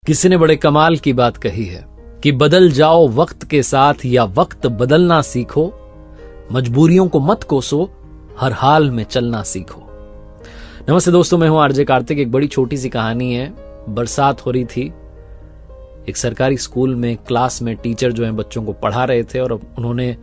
किसी ने बड़े कमाल की बात कही है कि बदल जाओ वक्त के साथ या वक्त बदलना सीखो, मजबूरियों को मत कोसो, हर हाल में चलना सीखो। नमस्ते दोस्तों, मैं हूं आरजे कार्तिक। एक बड़ी छोटी सी कहानी है। बरसात हो रही थी। एक सरकारी स्कूल में क्लास में टीचर जो है बच्चों को पढ़ा रहे थे और उन्होंने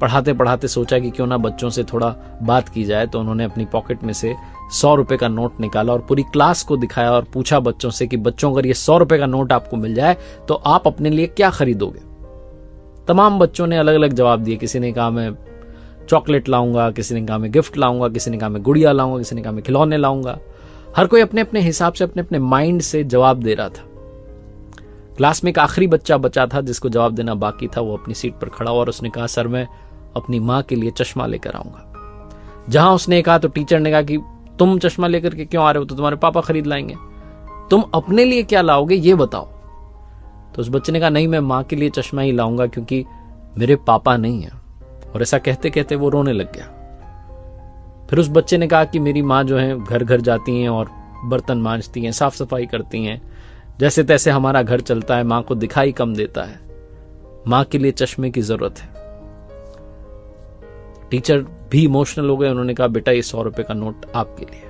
पढ़ाते पढ़ाते सोचा कि क्यों ना बच्चों से थोड़ा बात की जाए। तो उन्होंने अपनी पॉकेट में से 100 रुपए का नोट निकाला और पूरी क्लास को दिखाया और पूछा बच्चों से कि बच्चों, अगर ये 100 रुपए का नोट आपको मिल जाए तो आप अपने लिए क्या खरीदोगे? तमाम बच्चों ने अलग अलग जवाब दिए। किसी ने कहा मैं चॉकलेट लाऊंगा, किसी ने कहा मैं गिफ्ट लाऊंगा, किसी ने कहा मैं गुड़िया लाऊंगा, किसी ने कहा मैं खिलौने लाऊंगा। हर कोई अपने अपने हिसाब से अपने अपने माइंड से जवाब दे रहा था। क्लास में एक आखिरी बच्चा बचा था जिसको जवाब देना बाकी था। वो अपनी सीट पर खड़ा हुआ और उसने कहा, सर मैं अपनी मां के लिए चश्मा लेकर आऊंगा। जहां उसने कहा तो टीचर ने कहा कि तुम चश्मा लेकर के क्यों आ रहे हो? तो तुम्हारे पापा खरीद लाएंगे। तुम अपने लिए क्या लाओगे ये बताओ। तो उस बच्चे ने कहा, नहीं मैं मां के लिए चश्मा ही लाऊंगा क्योंकि मेरे पापा नहीं है। और ऐसा कहते कहते वो रोने लग गया। फिर उस बच्चे ने कहा कि मेरी मां जो है घर घर जाती हैं और बर्तन मांजती हैं, साफ सफाई करती हैं, जैसे तैसे हमारा घर चलता है, मां को दिखाई कम देता है, मां के लिए चश्मे की जरूरत है। टीचर भी इमोशनल हो गए। उन्होंने कहा, बेटा ये 100 रुपए का नोट आपके लिए,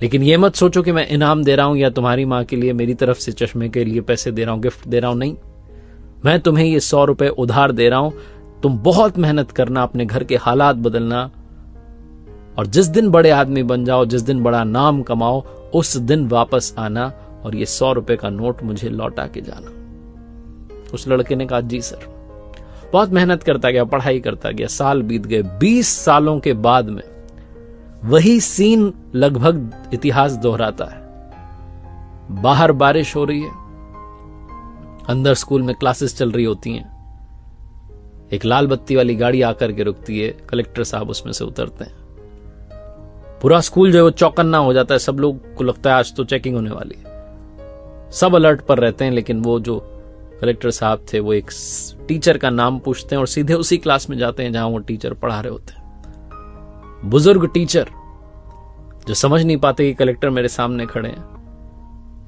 लेकिन ये मत सोचो कि मैं इनाम दे रहा हूं या तुम्हारी मां के लिए मेरी तरफ से चश्मे के लिए पैसे दे रहा हूं, गिफ्ट दे रहा हूं। नहीं, मैं तुम्हें ये 100 रुपए उधार दे रहा हूं। तुम बहुत मेहनत करना, अपने घर के हालात बदलना, और जिस दिन बड़े आदमी बन जाओ, जिस दिन बड़ा नाम कमाओ, उस दिन वापस आना और ये 100 रुपए का नोट मुझे लौटा के जाना। उस लड़के ने कहा, जी सर। बहुत मेहनत करता गया, पढ़ाई करता गया। साल बीत गए। 20 सालों के बाद में वही सीन लगभग इतिहास दोहराता है। बाहर बारिश हो रही है, अंदर स्कूल में क्लासेस चल रही होती हैं। एक लाल बत्ती वाली गाड़ी आकर के रुकती है। कलेक्टर साहब उसमें से उतरते हैं। पूरा स्कूल जो है वो चौकन्ना हो जाता है। सब लोग को लगता है आज तो चेकिंग होने वाली है। सब अलर्ट पर रहते हैं, लेकिन वो जो कलेक्टर साहब थे वो एक टीचर का नाम पूछते हैं और सीधे उसी क्लास में जाते हैं जहां वो टीचर पढ़ा रहे होते हैं। बुजुर्ग टीचर जो समझ नहीं पाते कि कलेक्टर मेरे सामने खड़े हैं।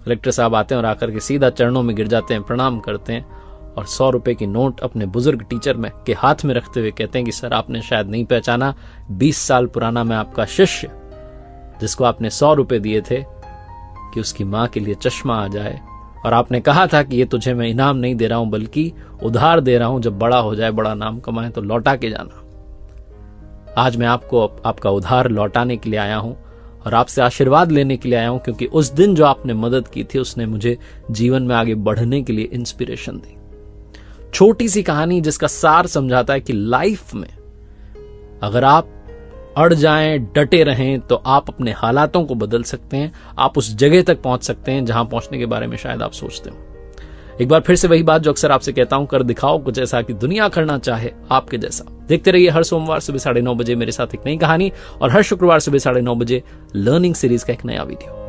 कलेक्टर साहब आते हैं और आकर के सीधा चरणों में गिर जाते हैं, प्रणाम करते हैं और 100 रुपए की नोट अपने बुजुर्ग टीचर में के हाथ में रखते हुए कहते हैं कि सर आपने शायद नहीं पहचाना, 20 साल पुराना मैं आपका शिष्य, जिसको आपने 100 रुपए दिए थे कि उसकी मां के लिए चश्मा आ जाए, और आपने कहा था कि ये तुझे मैं इनाम नहीं दे रहा हूं बल्कि उधार दे रहा हूं, जब बड़ा हो जाए, बड़ा नाम कमाए तो लौटा के जाना। आज मैं आपको आपका उधार लौटाने के लिए आया हूं और आपसे आशीर्वाद लेने के लिए आया हूं, क्योंकि उस दिन जो आपने मदद की थी उसने मुझे जीवन में आगे बढ़ने के लिए इंस्पिरेशन दी। छोटी सी कहानी जिसका सार समझाता है कि लाइफ में अगर आप अड़ जाएं, डटे रहें, तो आप अपने हालातों को बदल सकते हैं। आप उस जगह तक पहुंच सकते हैं जहां पहुंचने के बारे में शायद आप सोचते हो। एक बार फिर से वही बात जो अक्सर आपसे कहता हूं, कर दिखाओ कुछ ऐसा कि दुनिया करना चाहे आपके जैसा। देखते रहिए हर सोमवार सुबह 9:30 बजे मेरे साथ एक नई कहानी, और हर शुक्रवार सुबह 9:30 बजे लर्निंग सीरीज का एक नया वीडियो।